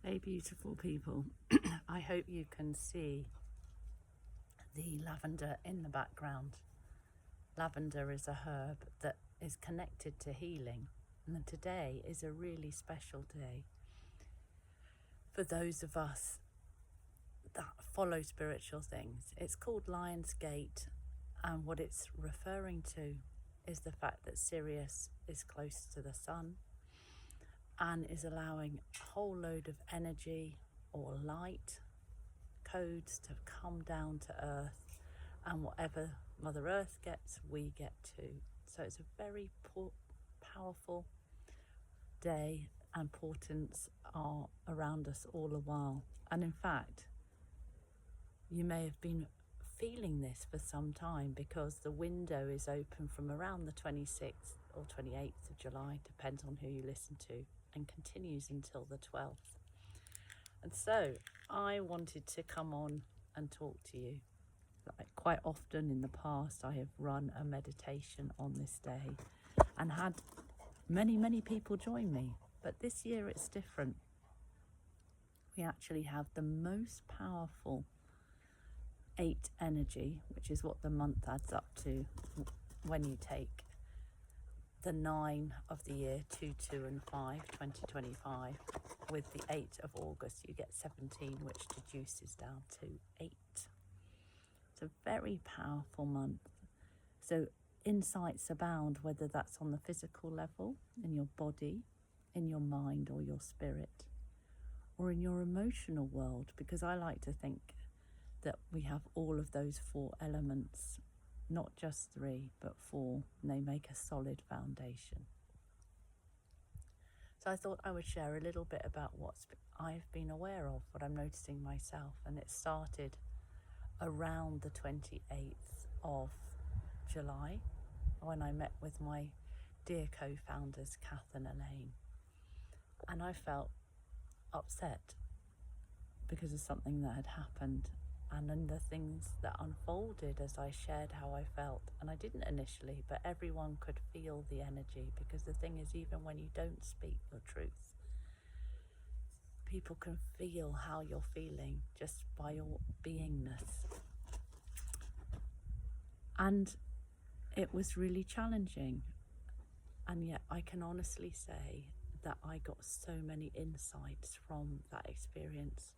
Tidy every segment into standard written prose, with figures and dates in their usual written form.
Hey beautiful people, I hope you can see the lavender in the background. Lavender is a herb that is connected to healing, and today is a really special day for those of us that follow spiritual things. It's called Lion's Gate, and what it's referring to is the fact that Sirius is close to the sun and is allowing a whole load of energy or light codes to come down to earth, and whatever Mother Earth gets, we get too. So it's a very powerful day, and portents are around us all the while. And in fact, you may have been feeling this for some time, because the window is open from around the 26th or 28th of July, depends on who you listen to, and continues until the 12th. And so I wanted to come on and talk to you. Like quite often in the past, I have run a meditation on this day and had many people join me. But this year it's different. We actually have the most powerful 8 energy, which is what the month adds up to when you take the 9 of the year, 2, 2 and 5, 2025. With the 8th of August, you get 17, which deduces down to 8. It's a very powerful month. So insights abound, whether that's on the physical level, in your body, in your mind or your spirit, or in your emotional world, because I like to think that we have all of those 4 elements, not just 3, but 4, and they make a solid foundation. So I thought I would share a little bit about what I've been aware of, what I'm noticing myself, and it started around the 28th of July when I met with my dear co-founders, Kath and Elaine, and I felt upset because of something that had happened, and then the things that unfolded as I shared how I felt. And I didn't initially, but everyone could feel the energy, because the thing is, even when you don't speak your truth, people can feel how you're feeling just by your beingness. And it was really challenging, and yet I can honestly say that I got so many insights from that experience,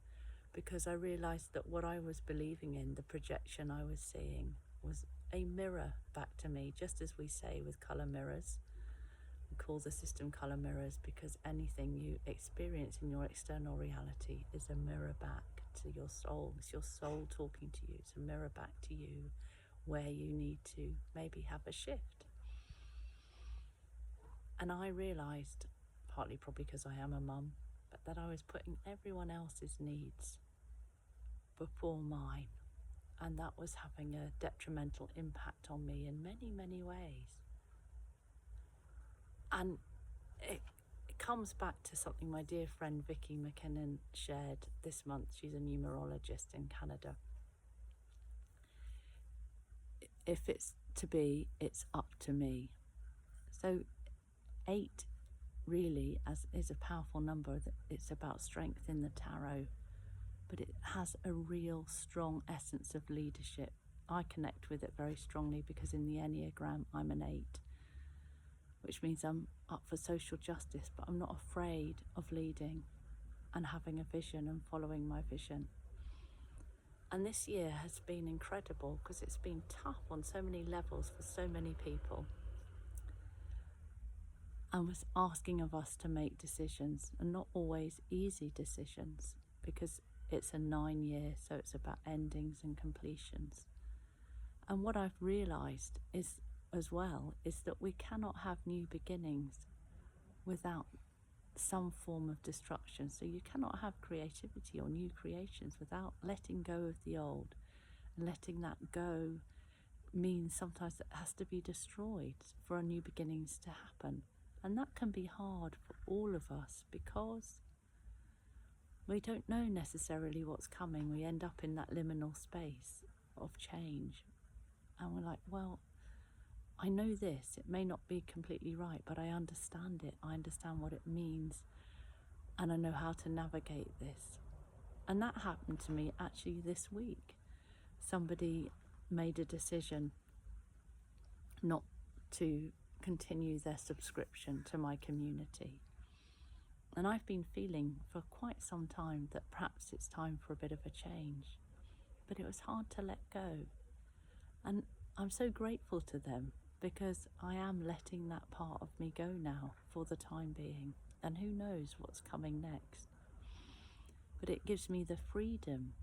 because I realized that what I was believing in, the projection I was seeing, was a mirror back to me, just as we say with color mirrors. We call the system color mirrors because anything you experience in your external reality is a mirror back to your soul. It's your soul talking to you. It's a mirror back to you where you need to maybe have a shift. And I realized, partly probably because I am a mum, but that I was putting everyone else's needs before mine, and that was having a detrimental impact on me in many ways. And it comes back to something my dear friend Vicky McKinnon shared this month. She's a numerologist in Canada. If it's to be, it's up to me. So 8 really is a powerful number. That it's about strength in the tarot, but it has a real strong essence of leadership. I connect with it very strongly because in the Enneagram I'm an 8, which means I'm up for social justice, but I'm not afraid of leading and having a vision and following my vision. And this year has been incredible because it's been tough on so many levels for so many people, and was asking of us to make decisions, and not always easy decisions, because it's a 9 year, so it's about endings and completions. And what I've realized is, as well, is that we cannot have new beginnings without some form of destruction. So you cannot have creativity or new creations without letting go of the old. And letting that go means sometimes it has to be destroyed for our new beginnings to happen. And that can be hard for all of us, because we don't know necessarily what's coming. We end up in that liminal space of change. And we're like, well, I know this. It may not be completely right, but I understand it. I understand what it means. and I know how to navigate this. And that happened to me actually this week. Somebody made a decision not to continue their subscription to my community. And I've been feeling for quite some time that perhaps it's time for a bit of a change. But it was hard to let go. And I'm so grateful to them because I am letting that part of me go now for the time being. And who knows what's coming next. But it gives me the freedom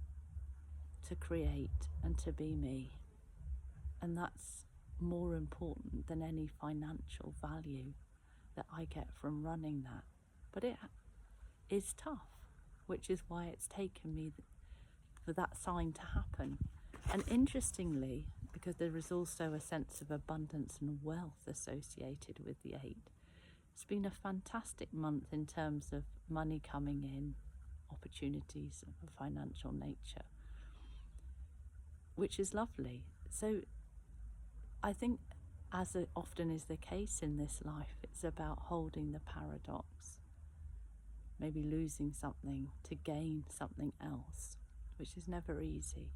to create and to be me. And that's more important than any financial value that I get from running that. But it is tough, which is why it's taken me for that sign to happen. And interestingly, because there is also a sense of abundance and wealth associated with the 8, it's been a fantastic month in terms of money coming in, opportunities of a financial nature, which is lovely. So I think, as often is the case in this life, it's about holding the paradox, maybe losing something to gain something else, which is never easy.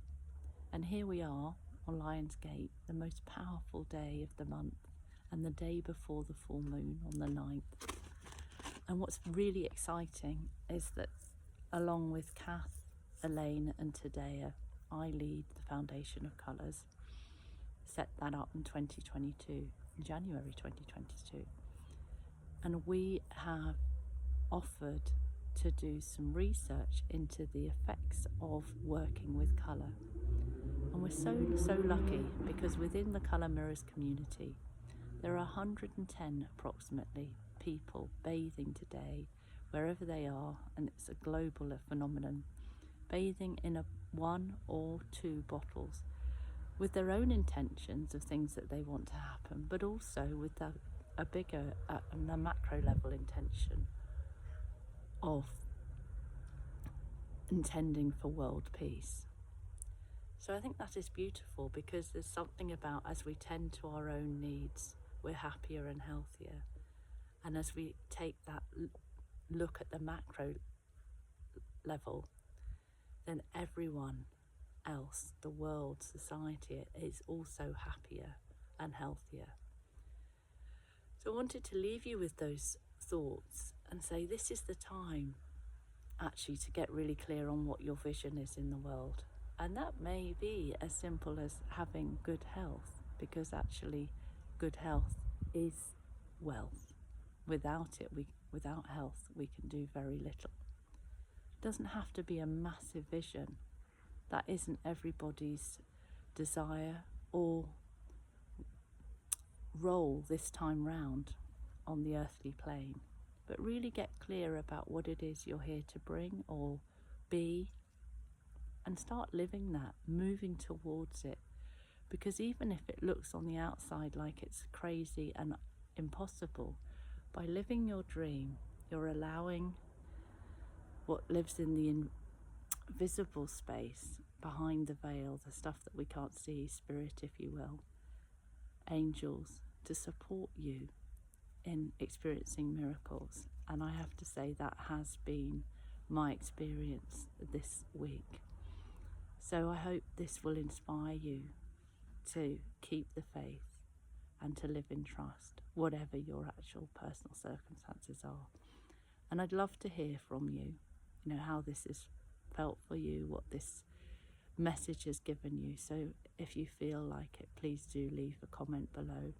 And here we are on Lion's Gate, the most powerful day of the month, and the day before the full moon on the 9th. And what's really exciting is that along with Kath, Elaine and Tadea, I lead the Foundation of Colours, set that up in 2022, in January 2022. And we have offered to do some research into the effects of working with colour. And we're so lucky because within the Colour Mirrors community, there are 110 approximately people bathing today, wherever they are, and it's a global phenomenon, bathing in 1 or 2 bottles with their own intentions of things that they want to happen, but also with a bigger, a macro level intention of intending for world peace. So I think that is beautiful because there's something about, as we tend to our own needs, we're happier and healthier. And as we take that look at the macro level, then everyone else, the world, society, is also happier and healthier. So I wanted to leave you with those thoughts and say this is the time actually to get really clear on what your vision is in the world. And that may be as simple as having good health, because actually good health is wealth. Without it, without health, we can do very little. It doesn't have to be a massive vision. That isn't everybody's desire or role this time round on the earthly plane. But really get clear about what it is you're here to bring or be, and start living that, moving towards it. Because even if it looks on the outside like it's crazy and impossible, by living your dream, you're allowing what lives in the invisible space behind the veil, the stuff that we can't see, spirit if you will, angels, to support you in experiencing miracles. And I have to say that has been my experience this week. So I hope this will inspire you to keep the faith and to live in trust, whatever your actual personal circumstances are. And I'd love to hear from you, how this has felt for you, what this message has given you. So if you feel like it, please do leave a comment below.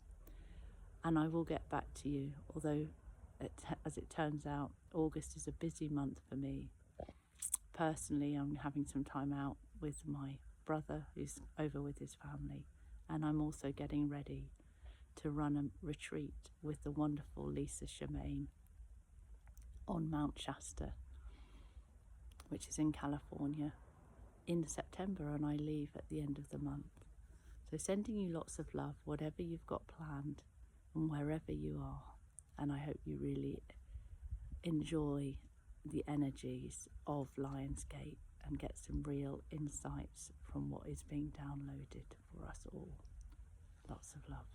And I will get back to you, although as it turns out, August is a busy month for me. Personally, I'm having some time out with my brother who's over with his family, and I'm also getting ready to run a retreat with the wonderful Lisa Shemaine on Mount Shasta, which is in California, in September, and I leave at the end of the month. So sending you lots of love, whatever you've got planned and wherever you are. And I hope you really enjoy the energies of Lion's Gate and get some real insights from what is being downloaded for us all. Lots of love.